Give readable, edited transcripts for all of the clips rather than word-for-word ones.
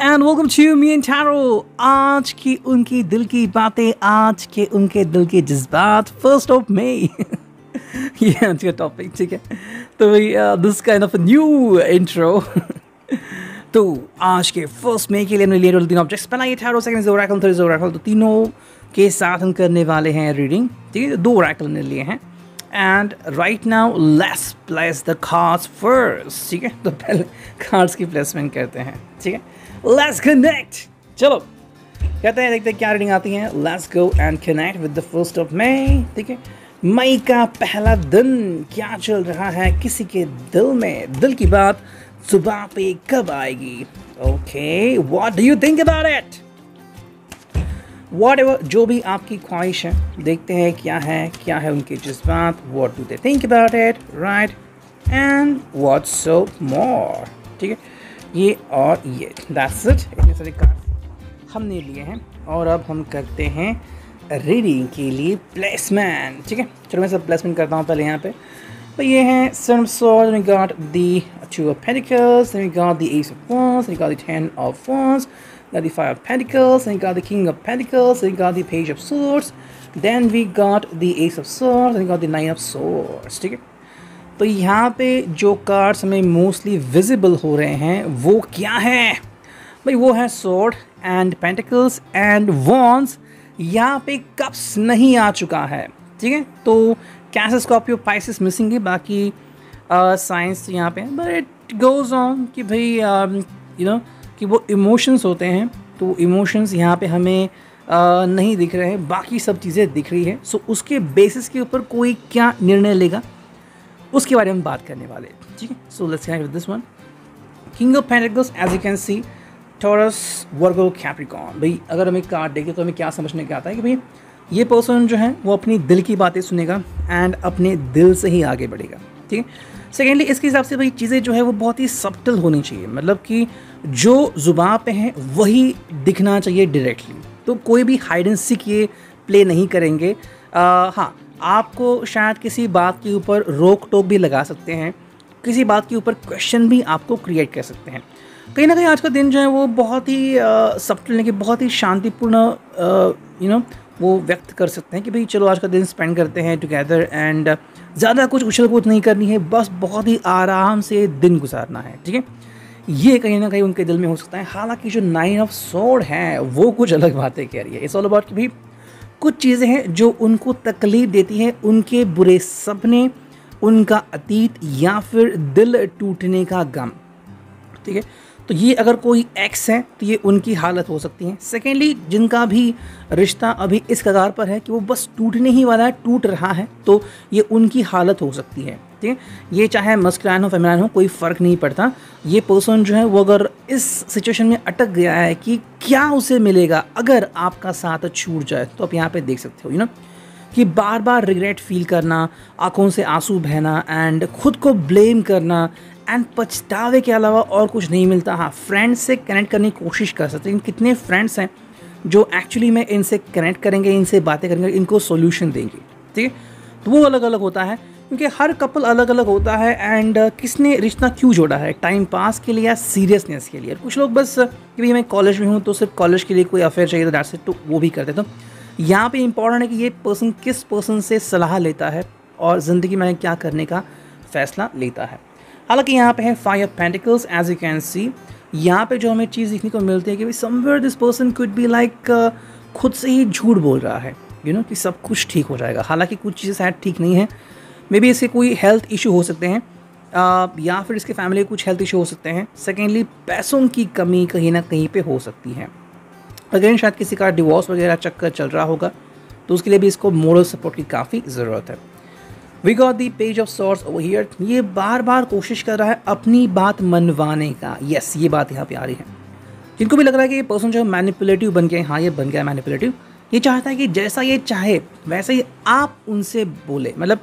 And welcome to me and tarot. आज की उनकी दिल की बातें, आज के उनके दिल के जज्बात, 1 मई ये आज का टॉपिक, ठीक है। तो भाई this kind of new intro. तो आज के 1 मई के लिए हमने लिए 3 ऑब्जेक्ट्स। पहला ये tarot, second Oracle, third Oracle. तो तीनों के साथ हम करने वाले हैं रीडिंग, ठीक है। 2 ओरेकल ने लिए हैं and right now let's place the cards first, ठीक है। तो पहले कार्ड्स की प्लेसमेंट करते हैं, ठीक है। लेट्स कनेक्ट, चलो कहते हैं, देखते हैं क्या रीडिंग आती है। Let's go and connect with the 1 मई, ठीक है। मई का पहला दिन, क्या चल रहा है किसी के दिल में, दिल की बात जुबान पे कब आएगी। Okay, what do you think about it. Whatever, जो भी आपकी ख्वाहिश है, देखते हैं क्या है उनके जज्बात। What do they think about it, right? And what's so more, ठीक है। ये और ये, that's it। इतने सारे कार्ड हमने लिए हैं और अब हम करते हैं रीडिंग के लिए प्लेसमेंट, ठीक है। चलो मैं सब प्लेसमेंट करता हूँ पहले यहाँ पे। तो ये हैं Seven of Swords, we got the 2 of Pentacles, then we got the Ace of Wands, then we got the 10 of Wands, got the 5 of Pentacles, then we got the King of Pentacles, then we got the Page of Swords, then we got the Ace of Swords, then we got the 9 of Swords, ठीक है। तो यहाँ पे जो cards हमें mostly visible हो रहे हैं वो क्या है भाई, वो है Sword and Pentacles and Wands। यहाँ पे कप्स नहीं आ चुका है, ठीक है। तो कैंसर, स्कॉर्पियो, पाइसेस मिसिंग है, बाकी साइंस यहाँ पे, बट इट गोज़ ऑन कि भाई यू नो कि वो इमोशंस होते हैं, तो इमोशंस यहाँ पे हमें नहीं दिख रहे हैं, बाकी सब चीज़ें दिख रही है। सो उसके बेसिस के ऊपर कोई क्या निर्णय लेगा उसके बारे में हम बात करने वाले, ठीक है। So let's connect with this one. King of pentacles, as you can see, Taurus, Virgo, Capricorn. भाई अगर हमें कार्ड देखें तो हमें क्या समझने के आता है कि भाई ये पर्सन जो है वो अपनी दिल की बातें सुनेगा एंड अपने दिल से ही आगे बढ़ेगा, ठीक है। सेकेंडली इसके हिसाब से भाई चीज़ें जो है वो बहुत ही सब्टल होनी चाहिए, मतलब कि जो जुबान पे है वही दिखना चाहिए डायरेक्टली। तो कोई भी हाइड एंड सीक ये प्ले नहीं करेंगे। हाँ, आपको शायद किसी बात के ऊपर रोक टोक भी लगा सकते हैं, किसी बात के ऊपर क्वेश्चन भी आपको क्रिएट कर सकते हैं। कहीं ना कहीं आज का दिन जो है वो बहुत ही सब्टल, यानी कि बहुत ही शांतिपूर्ण वो व्यक्त कर सकते हैं कि भाई चलो आज का दिन स्पेंड करते हैं टुगेदर एंड ज़्यादा कुछ उछल कूद नहीं करनी है, बस बहुत ही आराम से दिन गुजारना है, ठीक है। ये कहीं ना कहीं उनके दिल में हो सकता है। हालांकि जो 9 ऑफ स्वॉर्ड है वो कुछ अलग बातें कह रही है। इट्स ऑल अबाउट कि भाई कुछ चीज़ें हैं जो उनको तकलीफ देती हैं, उनके बुरे सपने, उनका अतीत या फिर दिल टूटने का गम, ठीक है। तो ये अगर कोई एक्स है तो ये उनकी हालत हो सकती है। सेकेंडली जिनका भी रिश्ता अभी इस कगार पर है कि वो बस टूटने ही वाला है, टूट रहा है, तो ये उनकी हालत हो सकती है, ठीक है। ये चाहे मस्कुलाइन हो फेमिनाइन हो, कोई फ़र्क नहीं पड़ता। ये पर्सन जो है वो अगर इस सिचुएशन में अटक गया है कि क्या उसे मिलेगा अगर आपका साथ छूट जाए, तो आप यहाँ पे देख सकते हो कि बार बार रिग्रेट फील करना, आंखों से आंसू बहना एंड खुद को ब्लेम करना एंड पछतावे के अलावा और कुछ नहीं मिलता। हाँ, फ्रेंड्स से कनेक्ट करने की कोशिश कर सकते हैं। कितने फ्रेंड्स हैं जो एक्चुअली में इनसे कनेक्ट करेंगे, इनसे बातें करेंगे, इनको सॉल्यूशन देंगे, ठीक है। तो वो अलग अलग होता है क्योंकि हर कपल अलग अलग होता है एंड किसने रिश्ता क्यों जोड़ा है, टाइम पास के लिए या सीरियसनेस के लिए। कुछ लोग बस कि भाई मैं कॉलेज में हूँ तो सिर्फ कॉलेज के लिए कोई अफेयर चाहिए तो दैट्स इट, तो वो भी करते। तो यहाँ पे इंपॉर्टेंट है कि ये पर्सन किस पर्सन से सलाह लेता है और ज़िंदगी में क्या करने का फ़ैसला लेता है। हालांकि यहाँ पे है 5 of pentacles, as you can see. यहाँ पे जो हमें चीज़ देखने को मिलती है कि भाई somewhere this person could be like खुद से ही झूठ बोल रहा है, कि सब कुछ ठीक हो जाएगा। हालांकि कुछ चीज़ें शायद ठीक नहीं है, मे बी इसके कोई हेल्थ इशू हो सकते हैं या फिर इसके फैमिली कुछ हेल्थ इशू हो सकते हैं। सेकेंडली पैसों की कमी कहीं ना कहीं पे हो सकती है। अगेन शायद किसी का डिवोर्स वगैरह चक्कर चल रहा होगा, तो उसके लिए भी इसको मोरल सपोर्ट की काफ़ी ज़रूरत है। We got the page of swords over here. ये बार बार कोशिश कर रहा है अपनी बात मनवाने का। यस, ये बात यहाँ पे आ रही है। जिनको भी लग रहा है कि ये पर्सन जो है मैनिपुलेटिव बन गया, हाँ ये बन गया मैनिपुलेटिव, ये चाहता है कि जैसा ये चाहे वैसे ही आप उनसे बोले। मतलब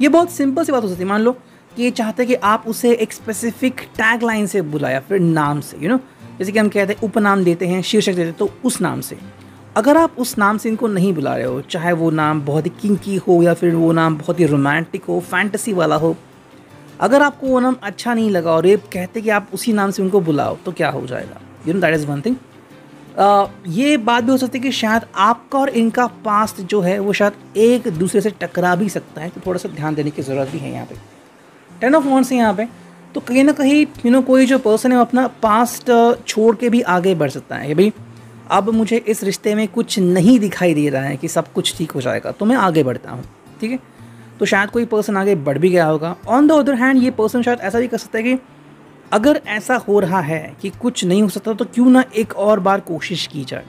ये बहुत सिंपल सी बात हो सकती है। मान लो कि ये चाहता है कि आप उसे एक स्पेसिफिक टैग लाइन से बुलाया, फिर नाम से, जैसे कि हम कहते हैं उपनाम देते हैं, शीर्षक देते हैं, तो उस नाम से। अगर आप उस नाम से इनको नहीं बुला रहे हो, चाहे वो नाम बहुत ही किंकी हो या फिर वो नाम बहुत ही रोमांटिक हो, फैंटेसी वाला हो, अगर आपको वो नाम अच्छा नहीं लगा और ये कहते कि आप उसी नाम से उनको बुलाओ, तो क्या हो जाएगा, you know that is one thing. ये बात भी हो सकती है कि शायद आपका और इनका पास्ट जो है वो शायद एक दूसरे से टकरा भी सकता है, तो थोड़ा सा ध्यान देने की ज़रूरत भी है यहाँ पे। 10 ऑफ वांड्स है यहाँ पे, तो कहीं ना कहीं कोई जो पर्सन है वो अपना पास्ट छोड़ के भी आगे बढ़ सकता है। भाई अब मुझे इस रिश्ते में कुछ नहीं दिखाई दे रहा है कि सब कुछ ठीक हो जाएगा, तो मैं आगे बढ़ता हूँ, ठीक है। तो शायद कोई पर्सन आगे बढ़ भी गया होगा। ऑन द अदर हैंड ये पर्सन शायद ऐसा भी कर सकता है कि अगर ऐसा हो रहा है कि कुछ नहीं हो सकता तो क्यों ना एक और बार कोशिश की जाए।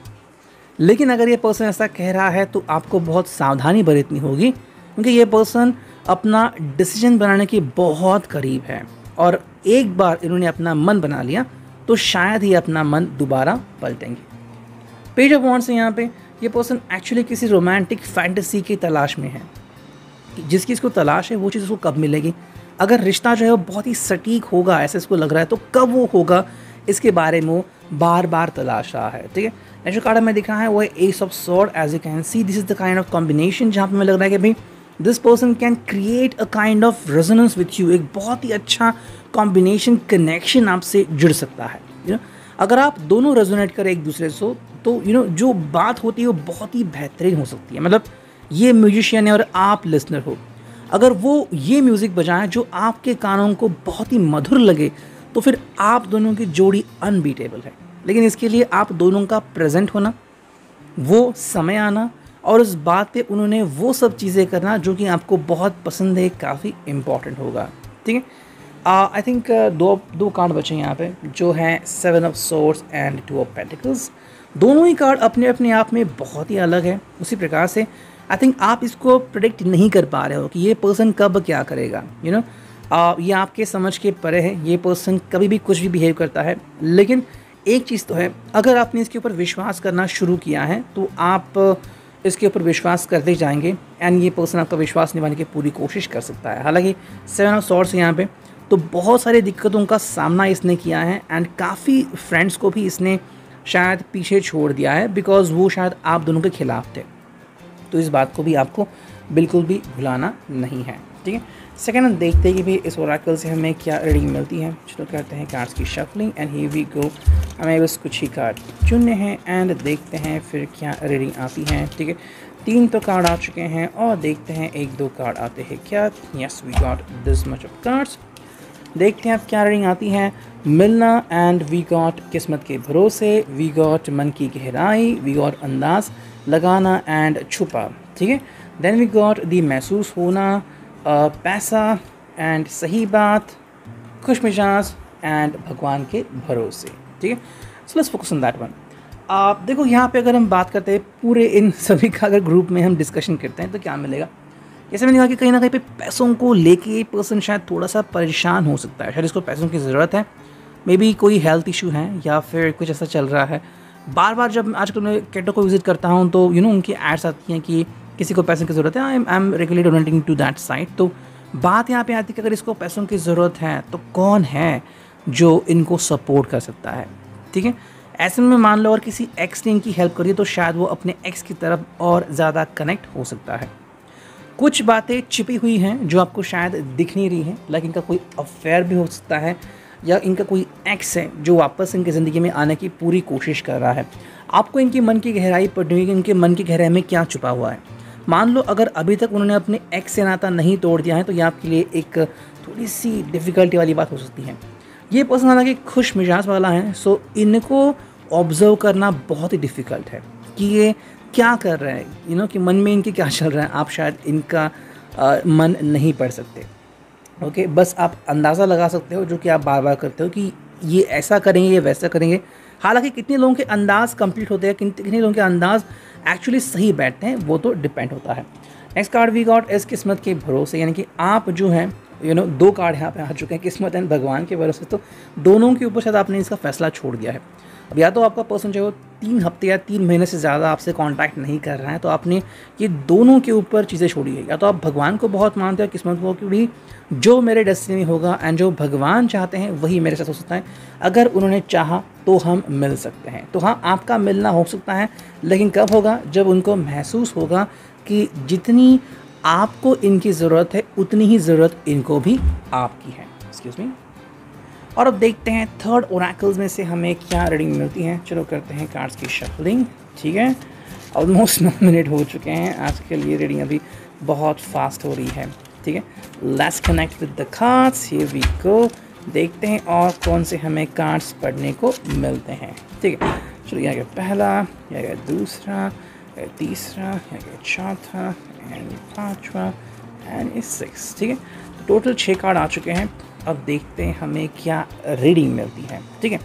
लेकिन अगर ये पर्सन ऐसा कह रहा है तो आपको बहुत सावधानी बरतनी होगी, क्योंकि ये पर्सन अपना डिसीजन बनाने के बहुत करीब है, और एक बार इन्होंने अपना मन बना लिया तो शायद ही अपना मन दोबारा पलटेंगे। पेज ऑफ वांड्स है यहाँ पे, ये पर्सन एक्चुअली किसी रोमांटिक फैंटेसी की तलाश में है। जिस चीज़ को तलाश है वो चीज़ उसको कब मिलेगी, अगर रिश्ता जो है वो बहुत ही सटीक होगा ऐसे इसको लग रहा है, तो कब वो होगा इसके बारे में वो बार बार तलाश रहा है, ठीक है। नेक्स्ट जो कार्ड हमें दिख रहा है वो है ace of sword. As you can see this is the kind of combination जहाँ पे हमें लग रहा है कि भाई this person can create a kind of resonance with you. एक बहुत ही अच्छा कॉम्बिनेशन कनेक्शन आपसे जुड़ सकता है, यू नो। अगर आप दोनों रेजोनेट करें एक दूसरे से तो यू नो जो बात होती है वो बहुत ही बेहतरीन हो सकती है। मतलब ये म्यूजिशियन है और आप लिसनर हो, अगर वो ये म्यूज़िक बजाएं जो आपके कानों को बहुत ही मधुर लगे तो फिर आप दोनों की जोड़ी अनबीटेबल है। लेकिन इसके लिए आप दोनों का प्रेजेंट होना, वो समय आना, और उस बात पे उन्होंने वो सब चीज़ें करना जो कि आपको बहुत पसंद है, काफ़ी इम्पॉर्टेंट होगा, ठीक है। आई थिंक दो कार्ड बचे यहाँ पे जो हैं 7 of swords and 2 of pentacles. दोनों ही कार्ड अपने अपने आप में बहुत ही अलग है। उसी प्रकार से आई थिंक आप इसको प्रेडिक्ट नहीं कर पा रहे हो कि ये पर्सन कब क्या करेगा, यू नो। ये आपके समझ के परे है, ये पर्सन कभी भी कुछ भी बिहेव करता है। लेकिन एक चीज़ तो है, अगर आपने इसके ऊपर विश्वास करना शुरू किया है तो आप इसके ऊपर विश्वास करते जाएंगे, एंड ये पर्सन आपका विश्वास निभाने की पूरी कोशिश कर सकता है। हालांकि 7 ऑफ सॉर्ड्स यहाँ पे तो बहुत सारी दिक्कतों का सामना इसने किया है, एंड काफ़ी फ्रेंड्स को भी इसने शायद पीछे छोड़ दिया है बिकॉज वो शायद आप दोनों के खिलाफ थे। तो इस बात को भी आपको बिल्कुल भी भुलाना नहीं है, ठीक है। सेकंड हम देखते हैं कि भाई इस ओरेकल से हमें क्या रीडिंग मिलती है। चलो करते हैं कार्ड्स की shuffling, and here we go. हमें बस कुछ ही कार्ड चुनने हैं एंड देखते हैं फिर क्या रीडिंग आती है, ठीक है। 3 तो कार्ड आ चुके हैं और देखते हैं 1-2 कार्ड आते हैं क्या। Yes we got this much of cards. देखते हैं अब क्या रीडिंग आती है। मिलना, एंड वी गॉट किस्मत के भरोसे, वी गॉट मन की गहराई, वी गॉट अंदाज लगाना एंड छुपा, ठीक है। देन वी गॉट दी महसूस होना, पैसा एंड सही बात, खुश मिजाज एंड भगवान के भरोसे, ठीक है। So let's focus on that one. आप देखो यहाँ पे अगर हम बात करते हैं पूरे इन सभी का अगर ग्रुप में हम डिस्कशन करते हैं तो क्या मिलेगा। जैसे मैंने कहा कि कहीं ना कहीं पे पैसों को लेके ये पर्सन शायद थोड़ा सा परेशान हो सकता है, शायद इसको पैसों की ज़रूरत है, मे बी कोई हेल्थ इशू है या फिर कुछ ऐसा चल रहा है। बार बार जब आजकल मैं कैटो को विजिट करता हूँ तो यू नो उनकी एड्स आती हैं कि किसी को पैसों की ज़रूरत है, I am regularly donating to that site. तो बात यहाँ पे आती है कि अगर इसको पैसों की ज़रूरत है तो कौन है जो इनको सपोर्ट कर सकता है, ठीक है। ऐसे में मान लो और किसी एक्स ने इनकी हेल्प करी तो शायद वो अपने एक्स की तरफ और ज़्यादा कनेक्ट हो सकता है। कुछ बातें छिपी हुई हैं जो आपको शायद दिख नहीं रही हैं, लाइक इनका कोई अफेयर भी हो सकता है या इनका कोई एक्स है जो वापस इनकी ज़िंदगी में आने की पूरी कोशिश कर रहा है। आपको इनकी मन की गहराई पढ़नी होगी, इनके मन की गहराई में क्या छुपा हुआ है। मान लो अगर अभी तक उन्होंने अपने एक्स से नाता नहीं तोड़ दिया है तो ये आपके लिए एक थोड़ी सी डिफ़िकल्टी वाली बात हो सकती है। ये पर्सन हालांकि खुश मिजाज वाला है, सो इनको ऑब्जर्व करना बहुत ही डिफ़िकल्ट है कि ये क्या कर रहे हैं, यू नो कि मन में इनके क्या चल रहा है। आप शायद इनका मन नहीं पढ़ सकते, ओके। बस आप अंदाज़ा लगा सकते हो जो कि आप बार बार करते हो कि ये ऐसा करेंगे, ये वैसा करेंगे। हालांकि कितने लोगों के अंदाज़ कंप्लीट होते हैं, कितने लोगों के अंदाज़ एक्चुअली सही बैठते हैं, वो तो डिपेंड होता है। नेक्स्ट कार्ड वी गॉट इस किस्मत के भरोसे, यानी कि आप जो हैं यू नो 2 कार्ड यहाँ पे आ चुके हैं, किस्मत एंड भगवान के भरोसे। तो दोनों के ऊपर शायद आपने इसका फैसला छोड़ दिया है। अब या तो आपका पर्सन जो है 3 हफ्ते या 3 महीने से ज़्यादा आपसे कांटेक्ट नहीं कर रहा है, तो आपने ये दोनों के ऊपर चीज़ें छोड़ी है। या तो आप भगवान को बहुत मानते हो, किस्मत को, कि भी जो मेरे डेस्टिनी में होगा एंड जो भगवान चाहते हैं वही मेरे साथ हो सकता है। अगर उन्होंने चाहा तो हम मिल सकते हैं। तो हाँ, आपका मिलना हो सकता है, लेकिन कब होगा? जब उनको महसूस होगा कि जितनी आपको इनकी ज़रूरत है उतनी ही ज़रूरत इनको भी आपकी है। Excuse me. और अब देखते हैं थर्ड ओरेकल्स में से हमें क्या रीडिंग मिलती है। चलो करते हैं कार्ड्स की शफलिंग। ठीक है, ऑलमोस्ट 9 मिनट हो चुके हैं। आज के लिए रीडिंग अभी बहुत फास्ट हो रही है। ठीक है, let's connect with the cards, here we go. देखते हैं और कौन से हमें कार्ड्स पढ़ने को मिलते हैं। ठीक है, चलो यहाँ गया पहला, यहाँ गया दूसरा, तीसरा, यहाँ गया चौथा एंड पाँचवा एंड 6। ठीक है, टोटल 6 कार्ड आ चुके हैं। अब देखते हैं हमें क्या रीडिंग मिलती है। ठीक है,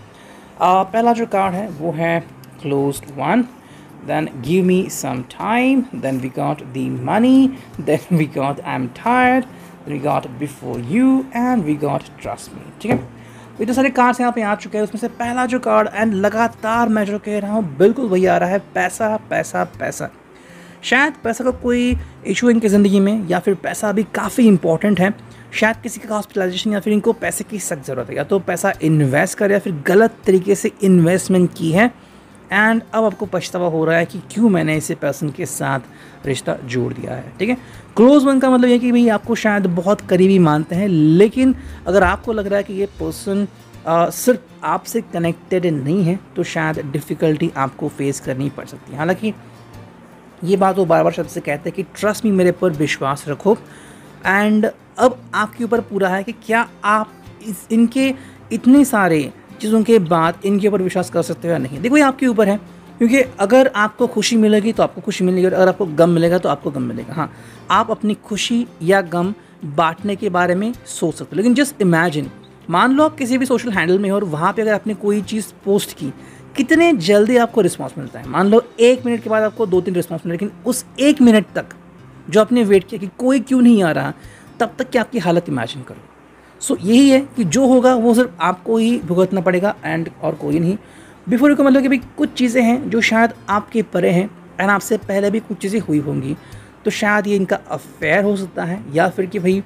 पहला जो कार्ड है वो है closed one, then give me some time, then we got the money, then we got I'm tired, then we got before you and we got trust me। ठीक है, तो इतने सारे कार्ड्स यहाँ पे आ चुके हैं। उसमें से पहला जो कार्ड एंड लगातार मैं जो कह रहा हूँ बिल्कुल वही आ रहा है, पैसा पैसा पैसा। शायद पैसा का कोई इशू इनकी ज़िंदगी में, या फिर पैसा अभी काफ़ी इंपॉर्टेंट है। शायद किसी का हॉस्पिटलाइजेशन, या फिर इनको पैसे की सख्त ज़रूरत है, या तो पैसा इन्वेस्ट कर या फिर गलत तरीके से इन्वेस्टमेंट की है एंड अब आपको पछतावा हो रहा है कि क्यों मैंने ऐसे पर्सन के साथ रिश्ता जोड़ दिया है। ठीक है, क्लोज वन का मतलब ये कि भाई आपको शायद बहुत करीबी मानते हैं, लेकिन अगर आपको लग रहा है कि ये पर्सन सिर्फ आपसे कनेक्टेड नहीं है तो शायद डिफ़िकल्टी आपको फेस करनी पड़ सकती है। हालांकि ये बात वो बार बार शब्द से कहते हैं कि ट्रस्ट मी, मेरे पर विश्वास रखो। एंड अब आपके ऊपर पूरा है कि क्या आप इनके इतने सारे चीज़ों के बाद इनके ऊपर विश्वास कर सकते हो या नहीं। देखो ये आपके ऊपर है, क्योंकि अगर आपको खुशी मिलेगी तो आपको खुशी मिलेगी, और अगर आपको गम मिलेगा तो आपको गम मिलेगा। हाँ, आप अपनी खुशी या गम बांटने के बारे में सोच सकते हो, लेकिन जस्ट इमेजिन, मान लो आप किसी भी सोशल हैंडल में हो और वहाँ पे अगर आपने कोई चीज़ पोस्ट की, कितने जल्दी आपको रिस्पॉन्स मिलता है। मान लो 1 मिनट के बाद आपको 2-3 रिस्पॉन्स मिले, लेकिन उस 1 मिनट तक जो आपने वेट किया कि कोई क्यों नहीं आ रहा, तब तक की आपकी हालत इमेजिन करो। सो यही है कि जो होगा वो सिर्फ आपको ही भुगतना पड़ेगा एंड और कोई नहीं। बिफोर यू का मतलब कि भाई कुछ चीज़ें हैं जो शायद आपके परे हैं एंड आपसे पहले भी कुछ चीज़ें हुई होंगी, तो शायद ये इनका अफेयर हो सकता है, या फिर कि भाई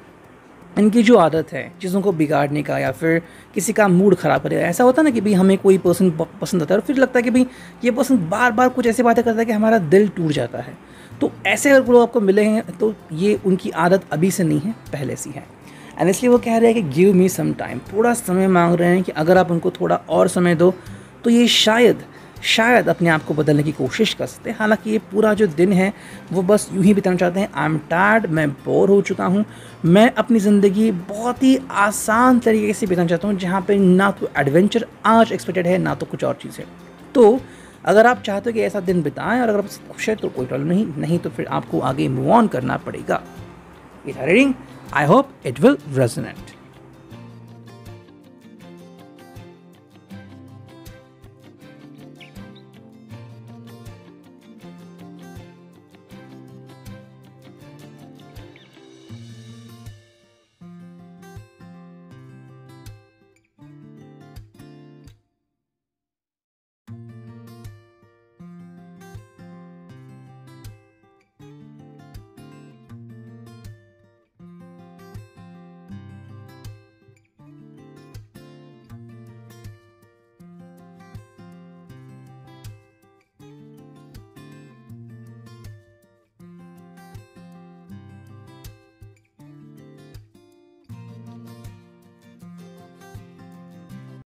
इनकी जो आदत है चीज़ों को बिगाड़ने का, या फिर किसी का मूड ख़राब करेगा। ऐसा होता है ना कि भाई हमें कोई पर्सन पसंद आता है और फिर लगता है कि भाई ये पर्सन बार बार कुछ ऐसी बातें करता है कि हमारा दिल टूट जाता है। तो ऐसे अगर लोग आपको मिले हैं तो ये उनकी आदत अभी से नहीं है, पहले से है। एंड इसलिए वो कह रहे हैं कि गिव मी सम टाइम, थोड़ा समय मांग रहे हैं कि अगर आप उनको थोड़ा और समय दो तो ये शायद अपने आप को बदलने की कोशिश कर सकते हैं। हालांकि ये पूरा जो दिन है वो बस यूं ही बिताना चाहते हैं। आई एम टायर्ड, मैं बोर हो चुका हूँ, मैं अपनी ज़िंदगी बहुत ही आसान तरीके से बिताना चाहता हूँ, जहाँ पे ना तो एडवेंचर आज एक्सपेक्टेड है ना तो कुछ और चीज़ है। तो अगर आप चाहते हो कि ऐसा दिन बिताएं और अगर आप खुश है तो कोई प्रॉब्लम नहीं तो फिर आपको आगे मूव ऑन करना पड़ेगा। Reading, I hope it will resonate.